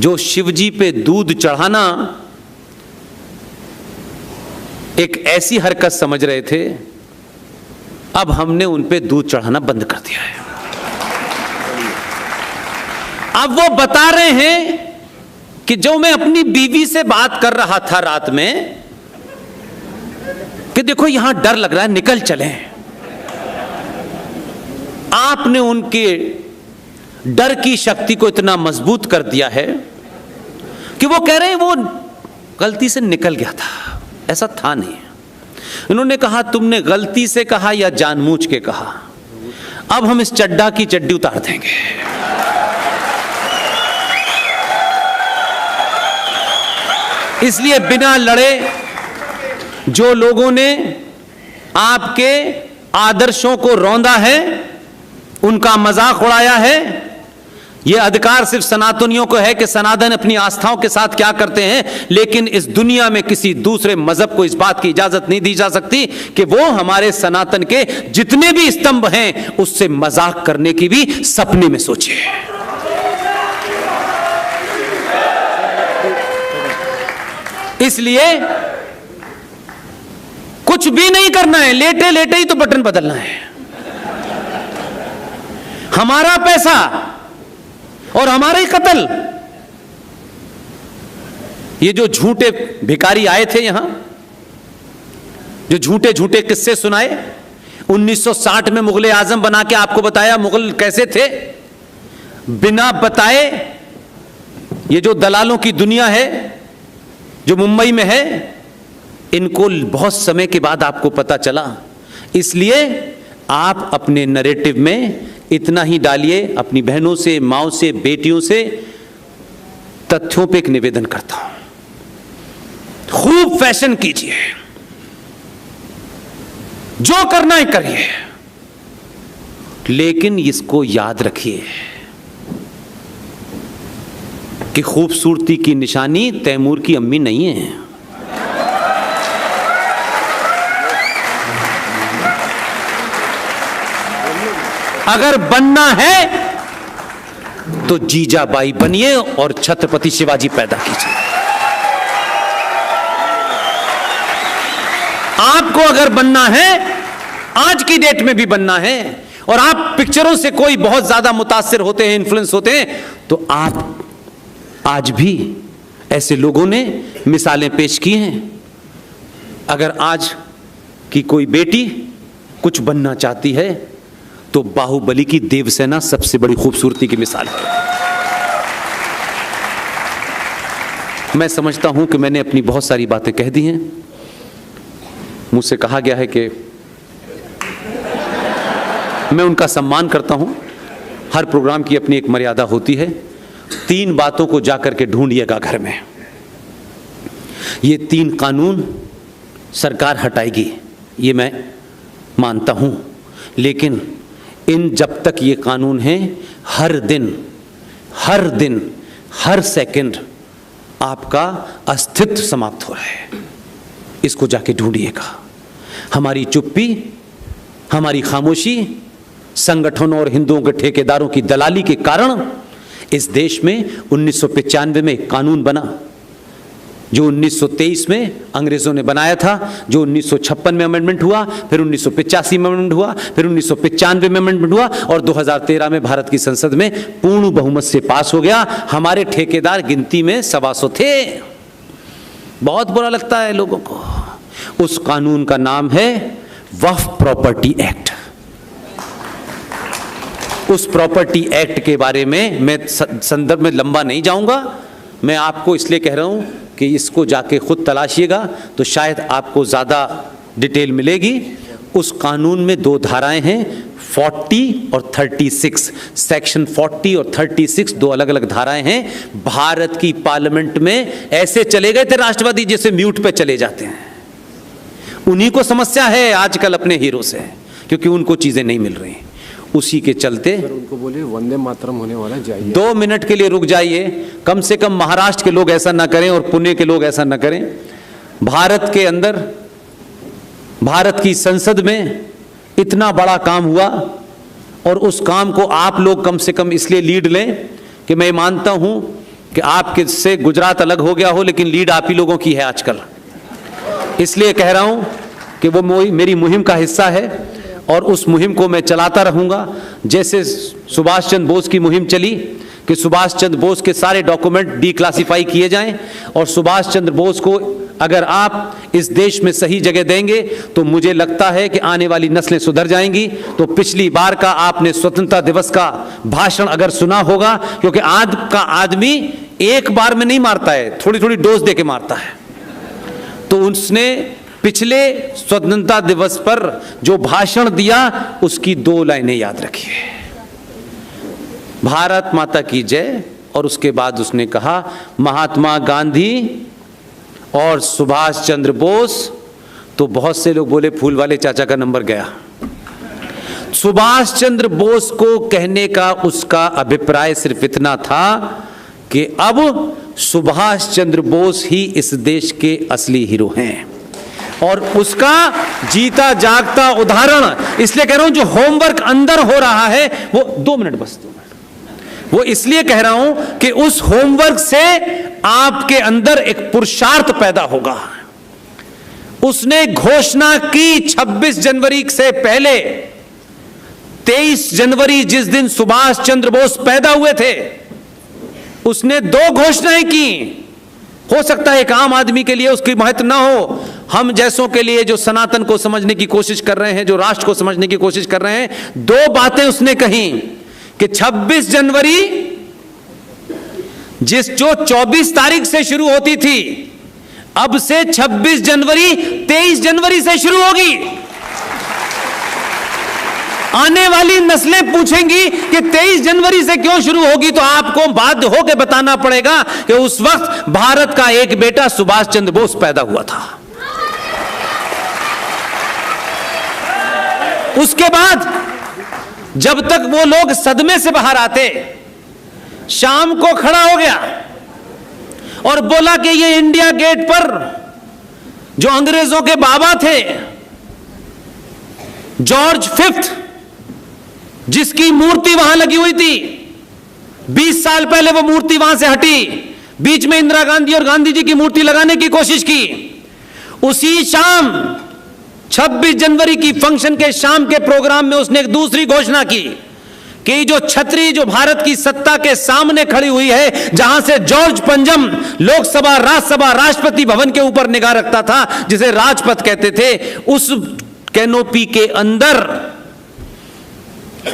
जो शिवजी पे दूध चढ़ाना एक ऐसी हरकत समझ रहे थे, अब हमने उन पे दूध चढ़ाना बंद कर दिया है। अब वो बता रहे हैं कि जो मैं अपनी बीवी से बात कर रहा था रात में कि देखो यहां डर लग रहा है, निकल चले। आपने उनके डर की शक्ति को इतना मजबूत कर दिया है कि वो कह रहे हैं वो गलती से निकल गया था, ऐसा था नहीं। इन्होंने कहा तुमने गलती से कहा या जानबूझ के कहा, अब हम इस चड्डा की चड्डी उतार देंगे। इसलिए बिना लड़े जो लोगों ने आपके आदर्शों को रौंदा है, उनका मजाक उड़ाया है, यह अधिकार सिर्फ सनातनियों को है कि सनातन अपनी आस्थाओं के साथ क्या करते हैं, लेकिन इस दुनिया में किसी दूसरे मजहब को इस बात की इजाजत नहीं दी जा सकती कि वो हमारे सनातन के जितने भी स्तंभ हैं उससे मजाक करने की भी सपने में सोचे। इसलिए कुछ भी नहीं करना है, लेटे लेटे ही तो बटन बदलना है। हमारा पैसा और हमारा ही कत्ल। ये जो झूठे भिखारी आए थे यहां, जो झूठे झूठे किस्से सुनाए, 1960 में मुगल आजम बना के आपको बताया मुगल कैसे थे, बिना बताए। ये जो दलालों की दुनिया है जो मुंबई में है, इनको बहुत समय के बाद आपको पता चला। इसलिए आप अपने नैरेटिव में इतना ही डालिए। अपनी बहनों से, माओ से, बेटियों से तथ्यों पे एक निवेदन करता हूं, खूब फैशन कीजिए, जो करना है करिए, लेकिन इसको याद रखिए कि खूबसूरती की निशानी तैमूर की अम्मी नहीं है। अगर बनना है तो जीजाबाई बनिए और छत्रपति शिवाजी पैदा कीजिए। आपको अगर बनना है, आज की डेट में भी बनना है, और आप पिक्चरों से कोई बहुत ज्यादा मुतासिर होते हैं, इन्फ्लुएंस होते हैं, तो आप आज भी ऐसे लोगों ने मिसालें पेश की हैं। अगर आज की कोई बेटी कुछ बनना चाहती है तो बाहुबली की देवसेना सबसे बड़ी खूबसूरती की मिसाल है। मैं समझता हूं कि मैंने अपनी बहुत सारी बातें कह दी हैं। मुझसे कहा गया है कि मैं उनका सम्मान करता हूं। हर प्रोग्राम की अपनी एक मर्यादा होती है। 3 बातों को जाकर के ढूंढिएगा घर में। ये 3 कानून सरकार हटाएगी, ये मैं मानता हूं, लेकिन जब तक ये कानून हैं, हर दिन हर सेकंड आपका अस्तित्व समाप्त हो रहा है। इसको जाके ढूंढिएगा। हमारी चुप्पी, हमारी खामोशी, संगठनों और हिंदुओं के ठेकेदारों की दलाली के कारण इस देश में 1995 में कानून बना, जो 1923 में अंग्रेजों ने बनाया था, जो 1956 में अमेंडमेंट हुआ, फिर 1985 में अमेंडमेंट हुआ, फिर 1995 में अमेंडमेंट हुआ, और 2013 में भारत की संसद में पूर्ण बहुमत से पास हो गया। हमारे ठेकेदार गिनती में 125 थे। बहुत बुरा लगता है लोगों को। उस कानून का नाम है वक्फ प्रॉपर्टी एक्ट। उस प्रॉपर्टी एक्ट के बारे में मैं संदर्भ में लंबा नहीं जाऊंगा। मैं आपको इसलिए कह रहा हूं कि इसको जाके खुद तलाशिएगा तो शायद आपको ज़्यादा डिटेल मिलेगी। उस कानून में 2 धाराएं हैं, 40 और 36। सेक्शन 40 और 36 2 अलग अलग धाराएं हैं। भारत की पार्लियामेंट में ऐसे चले गए थे राष्ट्रवादी जैसे म्यूट पे चले जाते हैं। उन्हीं को समस्या है आजकल अपने हीरो से, क्योंकि उनको चीज़ें नहीं मिल रही। उसी के चलते उनको बोले वंदे मातरम होने वाला, जाइए 2 मिनट के लिए रुक जाइए। कम से कम महाराष्ट्र के लोग ऐसा ना करें और पुणे के लोग ऐसा ना करें। भारत के अंदर, भारत की संसद में इतना बड़ा काम हुआ, और उस काम को आप लोग कम से कम इसलिए लीड लें कि मैं मानता हूं कि आपके से गुजरात अलग हो गया हो, लेकिन लीड आप ही लोगों की है आजकल। इसलिए कह रहा हूं कि वो मेरी मुहिम का हिस्सा है और उस मुहिम को मैं चलाता रहूंगा। जैसे सुभाष चंद्र बोस की मुहिम चली कि सुभाष चंद्र बोस के सारे डॉक्यूमेंट डिक्लासिफाई किए जाएं, और सुभाष चंद्र बोस को अगर आप इस देश में सही जगह देंगे तो मुझे लगता है कि आने वाली नस्लें सुधर जाएंगी। तो पिछली बार का आपने स्वतंत्रता दिवस का भाषण अगर सुना होगा, क्योंकि आज का आदमी एक बार में नहीं मारता है, थोड़ी थोड़ी डोज देके मारता है। तो उसने पिछले स्वतंत्रता दिवस पर जो भाषण दिया उसकी 2 लाइनें याद रखिए, भारत माता की जय, और उसके बाद उसने कहा महात्मा गांधी और सुभाष चंद्र बोस। तो बहुत से लोग बोले फूल वाले चाचा का नंबर गया। सुभाष चंद्र बोस को कहने का उसका अभिप्राय सिर्फ इतना था कि अब सुभाष चंद्र बोस ही इस देश के असली हीरो हैं, और उसका जीता जागता उदाहरण। इसलिए कह रहा हूं जो होमवर्क अंदर हो रहा है वो 2 मिनट बस 2 मिनट, वो इसलिए कह रहा हूं कि उस होमवर्क से आपके अंदर एक पुरुषार्थ पैदा होगा। उसने घोषणा की 26 जनवरी से पहले, 23 जनवरी जिस दिन सुभाष चंद्र बोस पैदा हुए थे, उसने 2 घोषणाएं की। हो सकता है एक आम आदमी के लिए उसकी महत्व ना हो, हम जैसों के लिए जो सनातन को समझने की कोशिश कर रहे हैं, जो राष्ट्र को समझने की कोशिश कर रहे हैं, 2 बातें उसने कही कि 26 जनवरी जो 24 तारीख से शुरू होती थी, अब से 26 जनवरी 23 जनवरी से शुरू होगी। आने वाली नस्लें पूछेंगी कि 23 जनवरी से क्यों शुरू होगी, तो आपको बाध्य होकर बताना पड़ेगा कि उस वक्त भारत का एक बेटा सुभाष चंद्र बोस पैदा हुआ था। उसके बाद जब तक वो लोग सदमे से बाहर आते, शाम को खड़ा हो गया और बोला कि ये इंडिया गेट पर जो अंग्रेजों के बाबा थे, जॉर्ज 5th, जिसकी मूर्ति वहां लगी हुई थी, 20 साल पहले वो मूर्ति वहां से हटी, बीच में इंदिरा गांधी और गांधी जी की मूर्ति लगाने की कोशिश की। उसी शाम 26 जनवरी की फंक्शन के शाम के प्रोग्राम में उसने एक दूसरी घोषणा की कि जो छतरी जो भारत की सत्ता के सामने खड़ी हुई है, जहां से जॉर्ज पंजम लोकसभा, राज्यसभा, राष्ट्रपति भवन के ऊपर निगाह रखता था, जिसे राजपथ कहते थे, उस कैनोपी के अंदर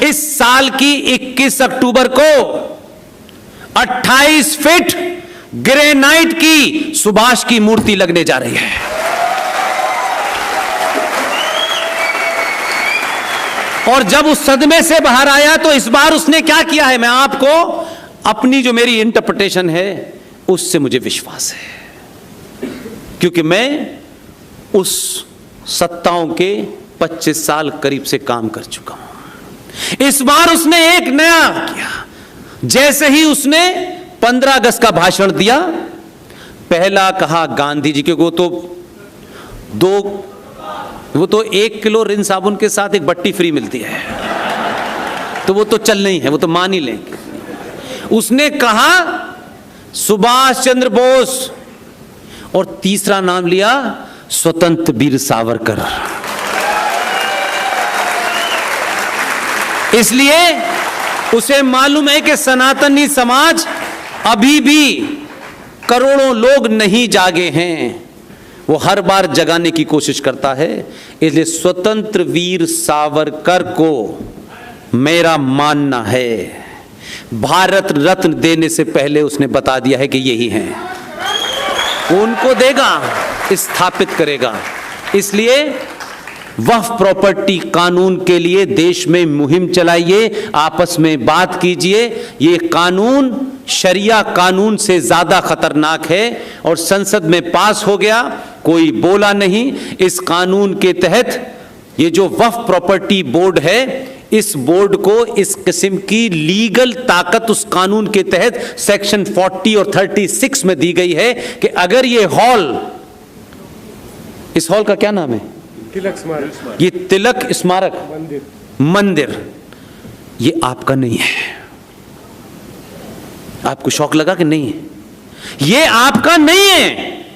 इस साल की 21 अक्टूबर को 28 फीट ग्रेनाइट की सुभाष की मूर्ति लगने जा रही है। और जब उस सदमे से बाहर आया तो इस बार उसने क्या किया है, मैं आपको अपनी जो मेरी इंटरप्रिटेशन है उससे मुझे विश्वास है, क्योंकि मैं उस सत्ताओं के 25 साल करीब से काम कर चुका हूं। इस बार उसने एक नया किया। जैसे ही उसने 15 अगस्त का भाषण दिया, पहला कहा गांधी जी के, वो तो 1 किलो रिन साबुन के साथ एक बट्टी फ्री मिलती है, तो वो तो चल नहीं है, वो तो मान ही लेंगे। उसने कहा सुभाष चंद्र बोस, और तीसरा नाम लिया स्वतंत्र वीर सावरकर। इसलिए उसे मालूम है कि सनातनी समाज अभी भी करोड़ों लोग नहीं जागे हैं, वो हर बार जगाने की कोशिश करता है। इसलिए स्वतंत्र वीर सावरकर को मेरा मानना है, भारत रत्न देने से पहले उसने बता दिया है कि यही हैं, वो उनको देगा, स्थापित करेगा। इसलिए वक्फ प्रॉपर्टी कानून के लिए देश में मुहिम चलाइए, आपस में बात कीजिए। ये कानून शरिया कानून से ज्यादा खतरनाक है, और संसद में पास हो गया, कोई बोला नहीं। इस कानून के तहत ये जो वक्फ प्रॉपर्टी बोर्ड है, इस बोर्ड को इस किस्म की लीगल ताकत उस कानून के तहत सेक्शन 40 और 36 में दी गई है कि अगर ये हॉल, इस हॉल का क्या नाम है, तिलक स्मारक, ये तिलक स्मारक मंदिर, ये आपका नहीं है, आपको शौक लगा कि नहीं है? ये आपका नहीं है,